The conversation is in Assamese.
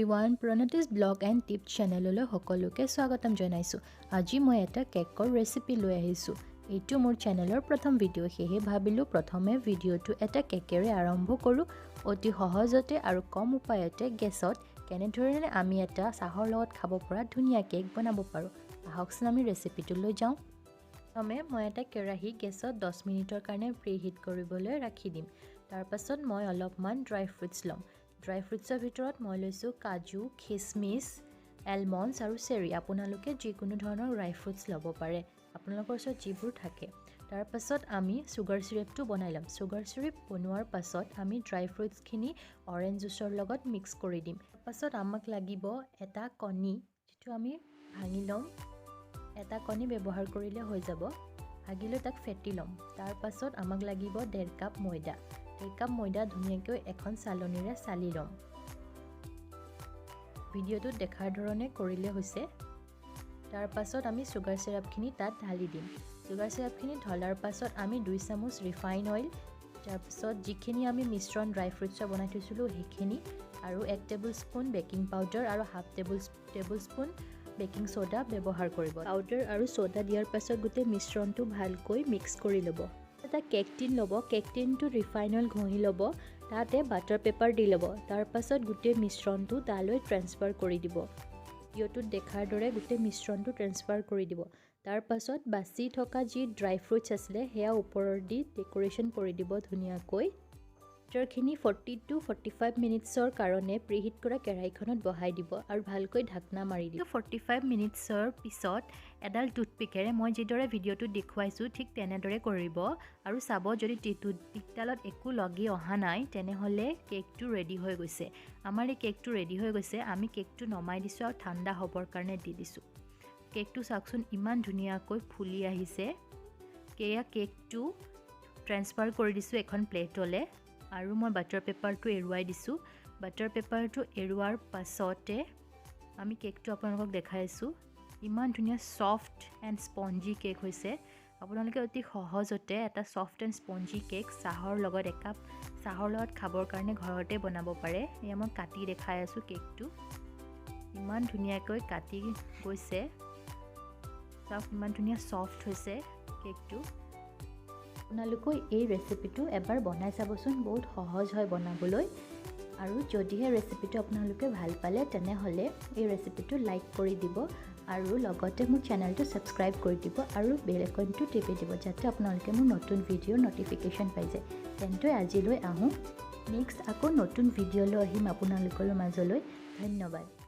Everyone Pranati's blog and tip channel सकलोके स्वागतम जनाइছো। আজি মই এটা কেকৰ ৰেচিপি লৈ আহিছো। এইটো মোৰ চেনেলৰ প্ৰথম ভিডিও, সেয়ে ভাবিলো প্ৰথমে ভিডিওটো এটা কেকেৰে আৰম্ভ কৰো। অতি সহজতে আৰু কম উপায়তে গেছত কেনেধৰণে আমি এটা চাহৰ লগত খাব পৰা ধুনীয়া কেক বনাব পাৰো। আহকচোন আমি ৰেচিপিটো লৈ যাওঁ। প্ৰথমে মই এটা কেৰাহী গেছত 10 মিনিটৰ কাৰণে প্ৰিহিট কৰিবলৈ ৰাখি দিম। তাৰ পাছত মই অলপমান ড্ৰাই ফ্ৰুটছ লম। ড্ৰাই ফ্ৰুটছৰ ভিতৰত মই লৈছো কাজু, খিচমিচ, এলমণ্ডছ আৰু চেৰি। আপোনালোকে যিকোনো ধৰণৰ ড্ৰাই ফ্ৰুটছ ল'ব পাৰে, আপোনালোকৰ ওচৰত যিবোৰ থাকে। তাৰ পাছত আমি সুগাৰ চিৰাপটো বনাই ল'ম। সুগাৰ চিৰাপ বনোৱাৰ পাছত আমি ড্ৰাই ফ্ৰুটছখিনি অৰেঞ্জ জুচৰ লগত মিক্স কৰি দিম। তাৰ পাছত আমাক লাগিব এটা কণী, যিটো আমি ভাঙি ল'ম। এটা কণী ব্যৱহাৰ কৰিলে হৈ যাব। ভাঙি লৈ তাক ফেটি ল'ম। তাৰ পাছত আমাক লাগিব 1.5 কাপ ময়দা। 1 কাপ ময়দা ধুনীয়াকৈ এখন চালনীৰে চালি ল'ম। ভিডিঅ'টোত দেখাৰ ধৰণে কৰিলে হৈছে। তাৰ পাছত আমি সুগাৰ চিৰাপখিনি তাত ঢালি দিম। সুগাৰ চিৰাপখিনি ঢলাৰ পাছত আমি 2 চামুচ ৰিফাইন অইল, তাৰ পাছত যিখিনি আমি মিশ্ৰণ ড্ৰাই ফ্ৰুটছৰ বনাই থৈছিলোঁ সেইখিনি, আৰু 1 টেবুল স্পুন বেকিং পাউডাৰ আৰু half table spoon baking soda ব্যৱহাৰ কৰিব। পাউডাৰ আৰু সোডা দিয়াৰ পাছত গোটেই মিশ্ৰণটো ভালকৈ মিক্স কৰি ল'ব। এটা কেক টিন ল'ব। কেক টিনটো ৰিফাইন অইল ঘঁহি ল'ব, তাতে বাটাৰ পেপাৰ দি ল'ব। তাৰ পাছত গোটেই মিশ্ৰণটো তালৈ ট্ৰান্সফাৰ কৰি দিব। ভিডিঅ'টোত দেখাৰ দৰে গোটেই মিশ্ৰণটো ট্ৰান্সফাৰ কৰি দিব। তাৰ পাছত বাচি থকা যি ড্ৰাই ফ্ৰুটছ আছিলে সেয়া ওপৰৰ দি ডেকোৰেশ্যন কৰি দিব ধুনীয়াকৈ। বেটাৰখিনি 40 to 45 মিনিটছৰ কাৰণে প্ৰিহিট কৰা কেৰাহীখনত বহাই দিব আৰু ভালকৈ ঢাকনা মাৰি দিব। 45 মিনিটছৰ পিছত এডাল টুথপিকেৰে মই যিদৰে ভিডিঅ'টোত দেখুৱাইছোঁ ঠিক তেনেদৰে কৰিব আৰু চাব, যদি টুথপিকডালত একো লাগি অহা নাই তেনেহ'লে কেকটো ৰেডি হৈ গৈছে। আমাৰ এই কেকটো ৰেডি হৈ গৈছে। আমি কেকটো নমাই দিছোঁ আৰু ঠাণ্ডা হ'বৰ কাৰণে দি দিছোঁ। কেকটো চাওকচোন ইমান ধুনীয়াকৈ ফুলি আহিছে। কেকটো ট্ৰান্সফাৰ কৰি দিছোঁ এখন প্লেটলৈ আৰু মই বাটাৰ পেপাৰটো এৰুৱাই দিছোঁ। বাটাৰ পেপাৰটো এৰুৱাৰ পাছতে আমি কেকটো আপোনালোকক দেখাইছোঁ। ইমান ধুনীয়া ছফ্ট এণ্ড স্পঞ্জি কেক হৈছে। আপোনালোকে অতি সহজতে এটা ছফ্ট এণ্ড স্পঞ্জি কেক চাহৰ লগত, একাপ চাহৰ লগত খাবৰ কাৰণে ঘৰতে বনাব পাৰে। এয়া মই কাটি দেখাই আছোঁ কেকটো। ইমান ধুনীয়াকৈ কাটি গৈছে, চাওক ইমান ধুনীয়া ছফ্ট হৈছে কেকটো। আপোনালোকে এই ৰেচিপিটো এবাৰ বনাই চাবচোন, বহুত সহজ হয় বনাবলৈ। আৰু যদিহে ৰেচিপিটো আপোনালোকে ভাল পালে তেনেহ'লে এই ৰেচিপিটো লাইক কৰি দিব আৰু লগতে মোৰ চেনেলটো ছাবস্ক্ৰাইব কৰি দিব আৰু বেল আইকনটো টিপি দিব, যাতে আপোনালোকে মোৰ নতুন ভিডিঅ'ৰ ন'টিফিকেশ্যন পাই যায়। তেন্তে আজিলৈ আহোঁ, নেক্সট আকৌ নতুন ভিডিঅ'লৈ আহিম আপোনালোকৰ মাজলৈ। ধন্যবাদ।